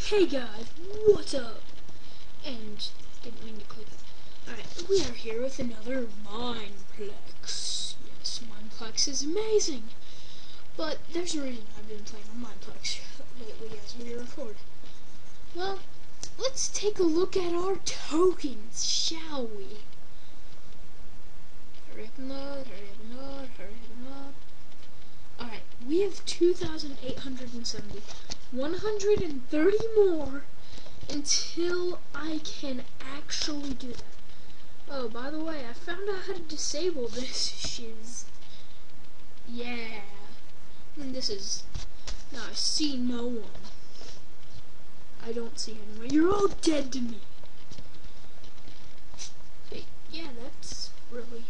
Hey guys, what's up? And didn't mean to click it. Alright, we are here with another Mineplex. Yes, Mineplex is amazing. But there's a reason I've been playing on Mineplex lately as we record. Well, let's take a look at our tokens, shall we? Hurry up and load, hurry up and load, hurry up and load. Alright, we have 2,870. 130 more until I can actually do that. Oh, by the way, I found out how to disable this shiz. Yeah. And this is... Now I see no one. I don't see anyone. You're all dead to me. But yeah, that's really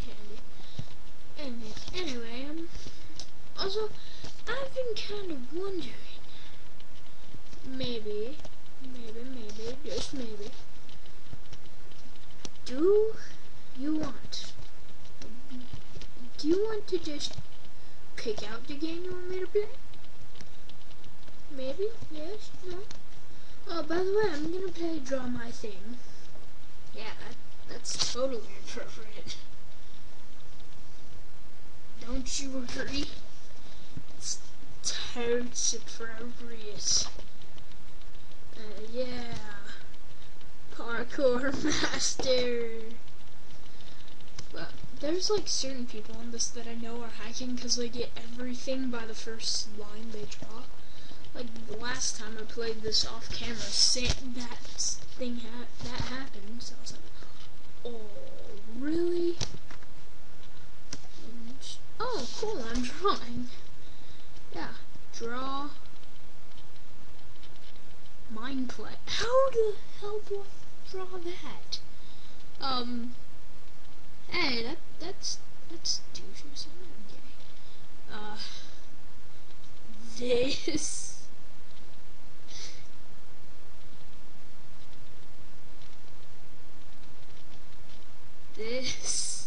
handy. Anyway, also, I've been kind of wondering, maybe, just maybe, do you want to just pick out the game you want me to play? Maybe, yes, no? Oh, by the way, I'm gonna play Draw My Thing. Yeah, that's totally appropriate. Don't you agree? It's totes appropriate. Yeah. Parkour master. Well, there's like certain people on this that I know are hacking because they get everything by the first line they draw. Like the last time I played this off camera, that happened. So I was like, oh, really? Oh, cool, I'm drawing. Yeah, draw Mineplex. How the hell do I draw that? Hey, that's douche or something. Okay. This.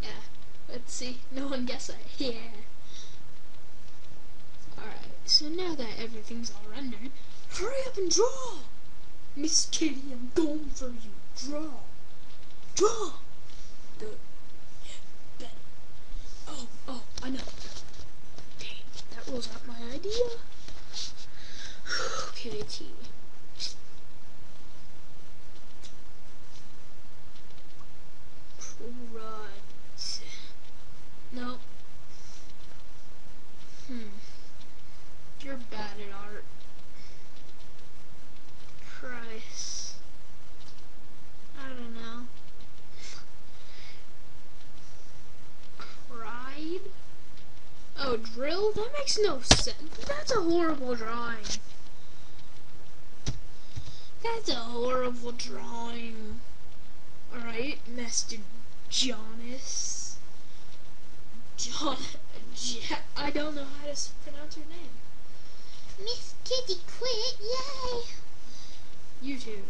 Yeah, let's see. No one guessed that. Yeah. Alright, so now that everything's all rendered, hurry up and draw! Miss Kitty, I'm going for you. Draw. Draw! Oh, I know. Dang, that rules out my idea. Okay, T. Right. No. You're bad at art. Christ. I don't know. Cried? Oh, drill? That makes no sense. That's a horrible drawing. That's a horrible drawing. Alright, Master Jonas. I don't know how to pronounce your name. Miss Kitty quit, yay! You too.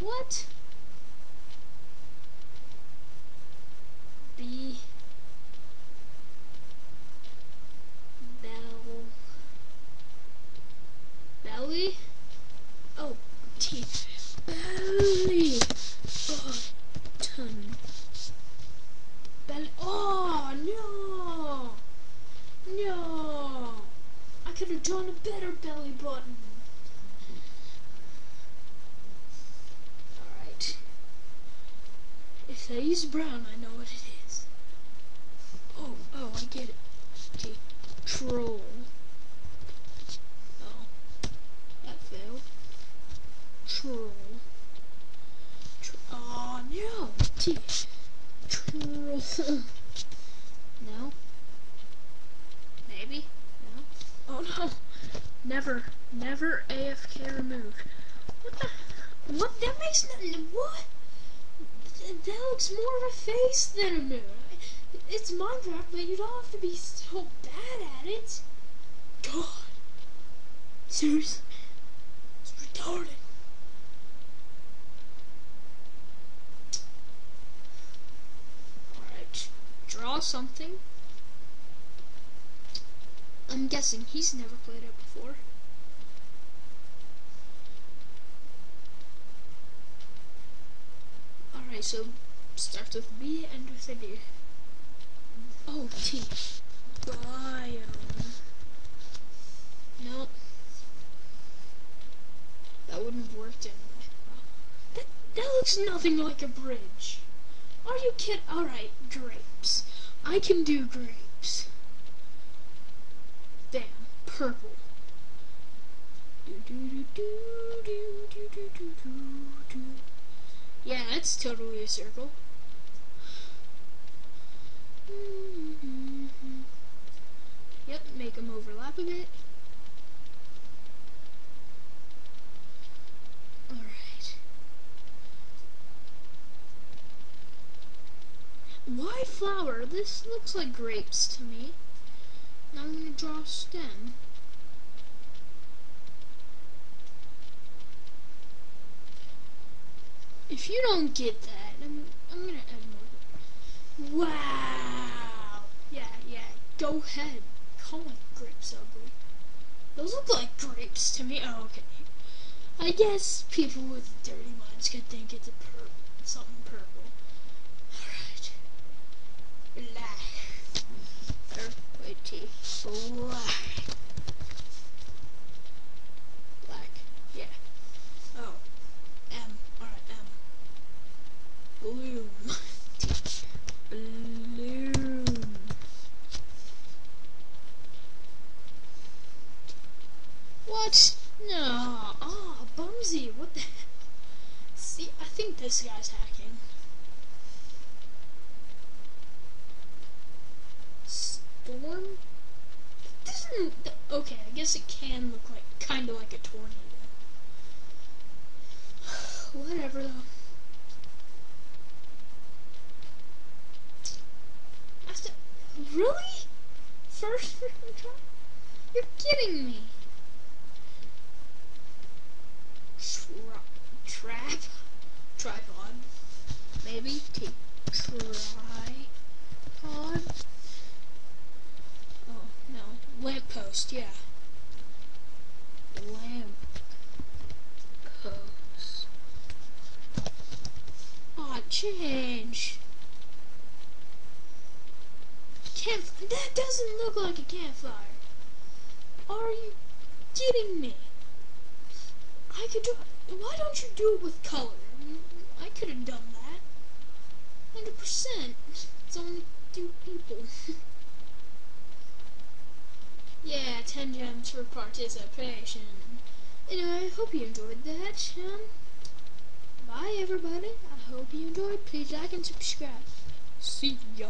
No. What? Belly? Oh, T. Belly button. Belly. Oh, no! No! I could have drawn a better belly button. Alright. If I use brown, I know what it is. Oh, I get it. Okay, troll. Failed. Troll. Oh no! T. Troll. No. Maybe. No. Oh no! Never AFK removed. What? That makes nothing. What? that looks more of a face than a moon. It's Minecraft, but you don't have to be so bad at it. God. Seriously? It's retarded. Alright. Draw something. I'm guessing he's never played it before. Alright, so starts with B, ends with a D. Oh, T. Biome. Nope. That wouldn't have worked anyway. That looks nothing like a bridge. Are you kidding? Alright, grapes. I can do grapes. Damn, purple. Yeah, that's totally a circle. Yep, make them overlap a bit. Alright. Why flower? This looks like grapes to me. Now I'm going to draw a stem. If you don't get that, I'm going to add more. Wow! Yeah, go ahead. Call my grapes ugly. Those look like grapes to me. Oh, okay. I guess people with dirty minds could think it's something purple. Alright. Black. Wait, T. Black. Black. Yeah. Oh. M. Alright, M. Bloom. Bloom. What? No. Oh, Bumsy. What the heck? See, I think this guy's hacking. Storm? This isn't... Okay, I guess it can look like, kind of like a tornado. Whatever, though. Really? First try? You're kidding me. Tripod. Maybe. Tripod. Oh, no. Lamppost, yeah. Lamppost. Aw, change. That doesn't look like a campfire. Are you kidding me? I could do it. Why don't you do it with color? I could have done that. 100%. It's only 2 people. Yeah, 10 gems for participation. Anyway, I hope you enjoyed that. Bye everybody. I hope you enjoyed. Please like and subscribe. See ya.